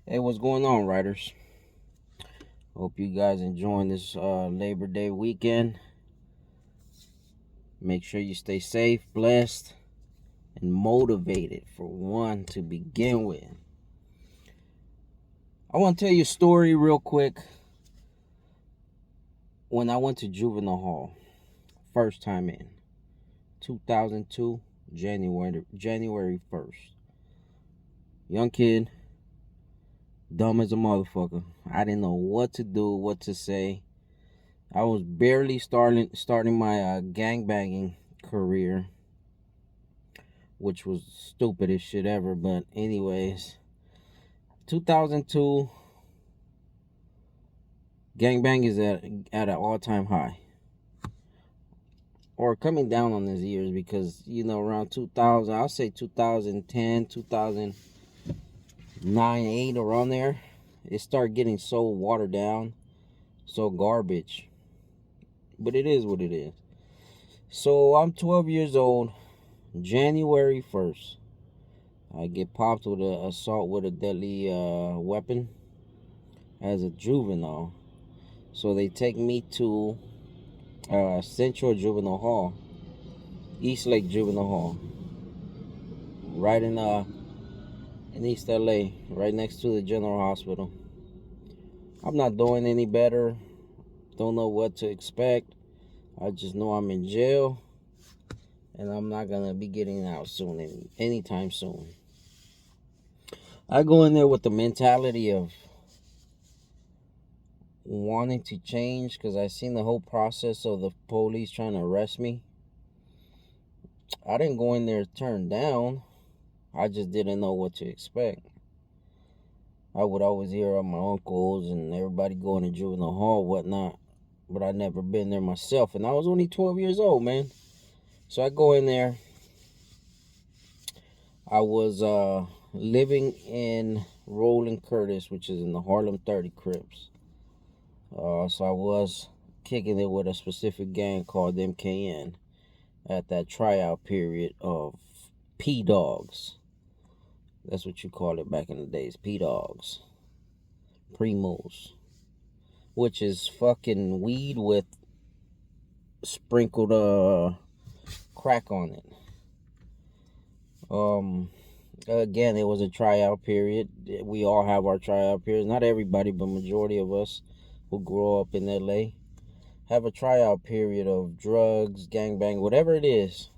Hey, what's going on, writers? Hope you guys enjoying this Labor Day weekend. Make sure you stay safe, blessed, and motivated for one to begin with. I want to tell you a story real quick. When I went to Juvenile Hall, first time in, 2002, January 1st. Young kid, dumb as a motherfucker. I didn't know what to do, what to say. I was barely starting my gangbanging career, which was stupidest shit ever. But anyways, 2002, gangbang is at an all-time high, or coming down on these years, because around 2000, I'll say 2010, 2009, 8, around there, it started getting so watered down, so garbage. But it is what it is. So I'm 12 years old, January 1st. I get popped with an assault with a deadly weapon as a juvenile. So they take me to Central Juvenile Hall, EastLake Juvenile Hall, right in East LA, right next to the General Hospital. I'm not doing any better. Don't know what to expect. I just know I'm in jail, and I'm not gonna be getting out soon, anytime soon. I go in there with the mentality of wanting to change, because I seen the whole process of the police trying to arrest me. I didn't go in there turned down. I just didn't know what to expect. I would always hear of my uncles and everybody going to juvenile hall, whatnot, but I never been there myself, and I was only 12 years old, man. So I go in there. I was living in Roland Curtis, which is in the Harlem 30 Crips. So I was kicking it with a specific gang called MKN at that tryout period of P-Dogs. That's what you call it back in the days, P-Dogs. Primos. Which is fucking weed with sprinkled crack on it. Again, it was a tryout period. We all have our tryout periods. Not everybody, but majority of us who grow up in LA have a tryout period of drugs, gangbang, whatever it is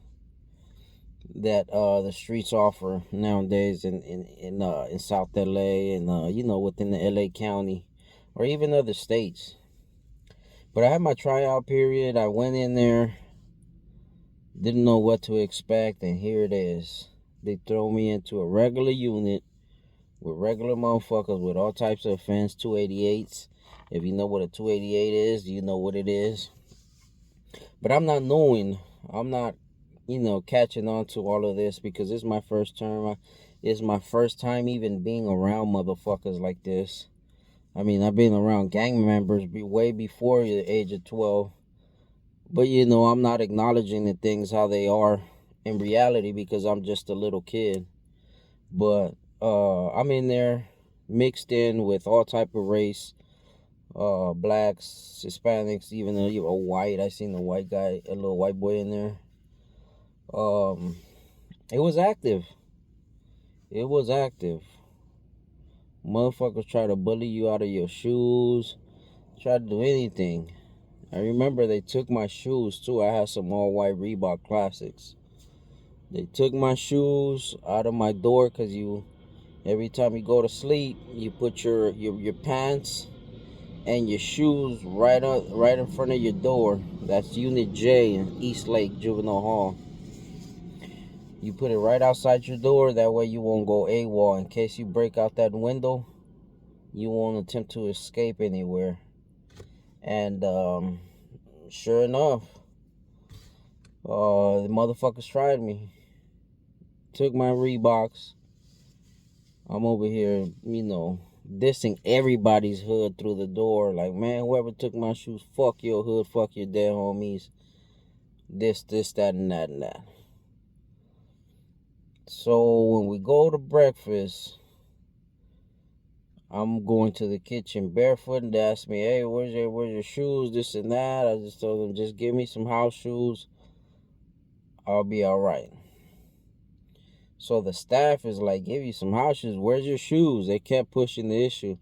that the streets offer nowadays in South LA, and within the LA County, or even other states. But I had my tryout period. I went in there, didn't know what to expect, and here it is. They throw me into a regular unit with regular motherfuckers with all types of offense, 288s. If you know what a 288 is, you know what it is. But I'm not catching on to all of this, because it's my first term. It's my first time even being around motherfuckers like this. I mean, I've been around gang members way before the age of 12. But, I'm not acknowledging the things how they are in reality, because I'm just a little kid. But I'm in there mixed in with all type of race. Blacks, Hispanics, even a white. I seen a white guy, a little white boy in there. It was active. It was active. Motherfuckers try to bully you out of your shoes. Try to do anything. I remember they took my shoes too. I had some all white Reebok Classics. They took my shoes out of my door, because every time you go to sleep, you put your pants and your shoes right in front of your door. That's Unit J in EastLake Juvenile Hall. You put it right outside your door. That way you won't go AWOL. In case you break out that window, you won't attempt to escape anywhere. And sure enough, the motherfuckers tried me. Took my Reeboks. I'm over here, dissing everybody's hood through the door. Like, man, whoever took my shoes, fuck your hood, fuck your dead homies. This, that, and that, and that. So when we go to breakfast, I'm going to the kitchen barefoot, and they asked me, hey, where's your shoes, this and that. I just told them, just give me some house shoes. I'll be all right. So the staff is like, give you some house shoes. Where's your shoes? They kept pushing the issue.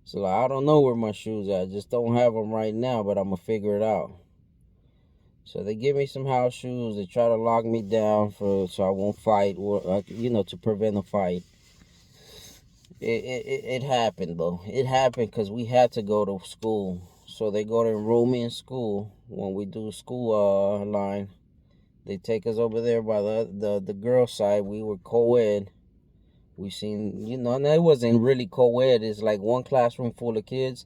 So like, I don't know where my shoes are. I just don't have them right now, but I'm going to figure it out. So they give me some house shoes. They try to lock me down so I won't fight, or to prevent a fight. It happened though. It happened because we had to go to school. So they go to enroll me in school. When we do school line, they take us over there by the girl side. We were co-ed. We seen, and it wasn't really co-ed. It's like one classroom full of kids.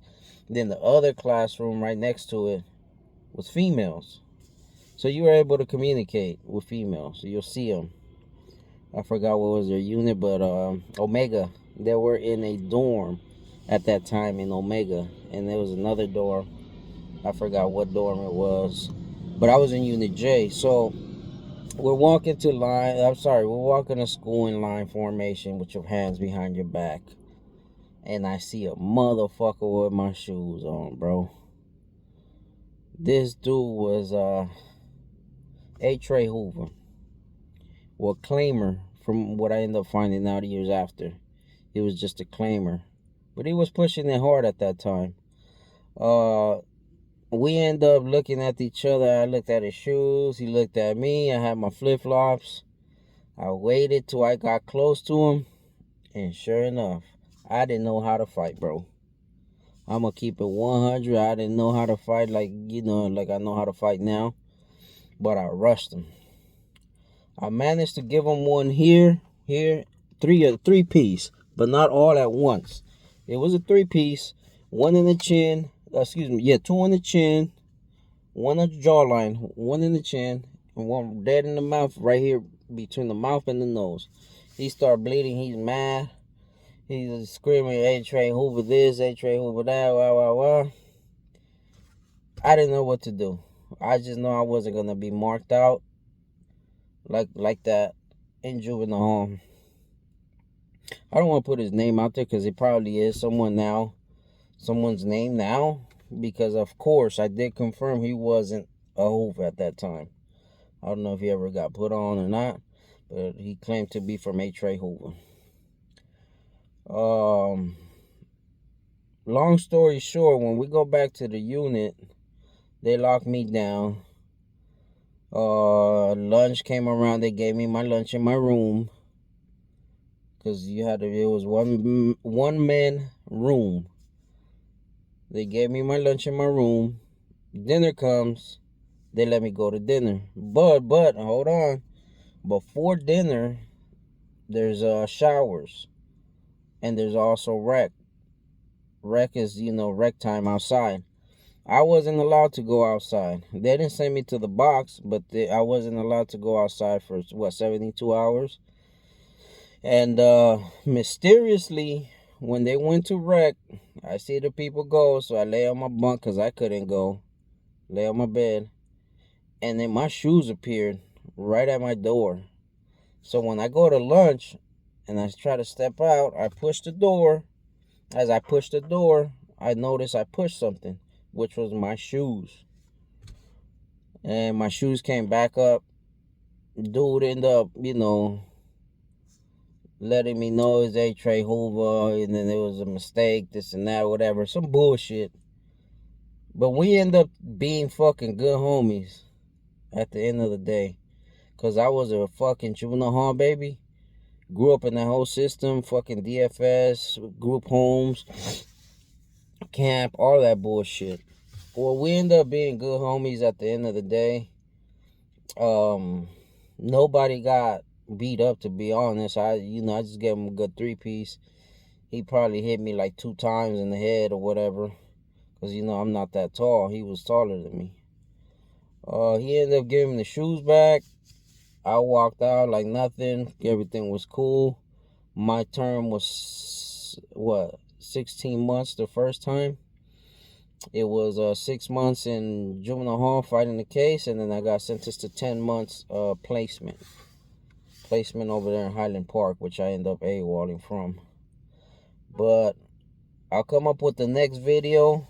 Then the other classroom right next to it was females. So you were able to communicate with females. So you'll see them. I forgot what was their unit, but Omega. They were in a dorm at that time in Omega. And there was another dorm. I forgot what dorm it was. But I was in Unit J. So we're walking to school in line formation with your hands behind your back. And I see a motherfucker with my shoes on, bro. This dude was A. Trey Hoover. Well, claimer, from what I ended up finding out years after. He was just a claimer. But he was pushing it hard at that time. We end up looking at each other. I looked at his shoes. He looked at me. I had my flip-flops. I waited till I got close to him. And sure enough, I didn't know how to fight, bro. I'm going to keep it 100. I didn't know how to fight like I know how to fight now. But I rushed him. I managed to give him one here, three piece, but not all at once. It was a 3-piece, one in the chin, two in the chin, one on the jawline, one in the chin, and one dead in the mouth right here between the mouth and the nose. He started bleeding. He's mad. He's screaming, hey, Trey Hoover this, hey, Trey Hoover that, wah. I didn't know what to do. I just know I wasn't going to be marked out like that in juvenile home. I don't want to put his name out there because it probably is someone's name now, because of course I did confirm he wasn't a Hoover at that time. I don't know if he ever got put on or not, but he claimed to be from A. Trey Hoover. Long story short, when we go back to the unit, they locked me down. Lunch came around. They gave me my lunch in my room. Because it was one man room. They gave me my lunch in my room. Dinner comes. They let me go to dinner. But hold on. Before dinner, there's showers. And there's also rec. Rec is, rec time outside. I wasn't allowed to go outside. They didn't send me to the box, but I wasn't allowed to go outside for, 72 hours? And mysteriously, when they went to rec, I see the people go, so I lay on my bunk because I couldn't go. Lay on my bed. And then my shoes appeared right at my door. So when I go to lunch and I try to step out, I push the door. As I push the door, I notice I pushed something, which was my shoes. And my shoes came back up. Dude ended up, letting me know it's A. Trey Hoover, and then there was a mistake, this and that, whatever. Some bullshit. But we end up being fucking good homies at the end of the day. Because I was a fucking juvenile hall baby. Grew up in that whole system, fucking DFS, group homes, camp, all that bullshit. Well, we end up being good homies at the end of the day. Nobody got beat up, to be honest. I just gave him a good 3-piece. He probably hit me like 2 times in the head or whatever. Because, I'm not that tall. He was taller than me. He ended up giving me the shoes back. I walked out like nothing. Everything was cool. My term was, 16 months the first time. It was 6 months in juvenile hall fighting the case, and then I got sentenced to 10 months placement over there in Highland Park, which I ended up AWOLing from. But I'll come up with the next video,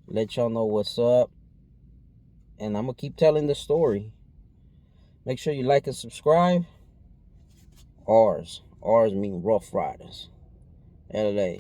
let y'all know what's up, and I'm gonna keep telling the story. Make sure you like and subscribe. R's mean Rough Riders, LA.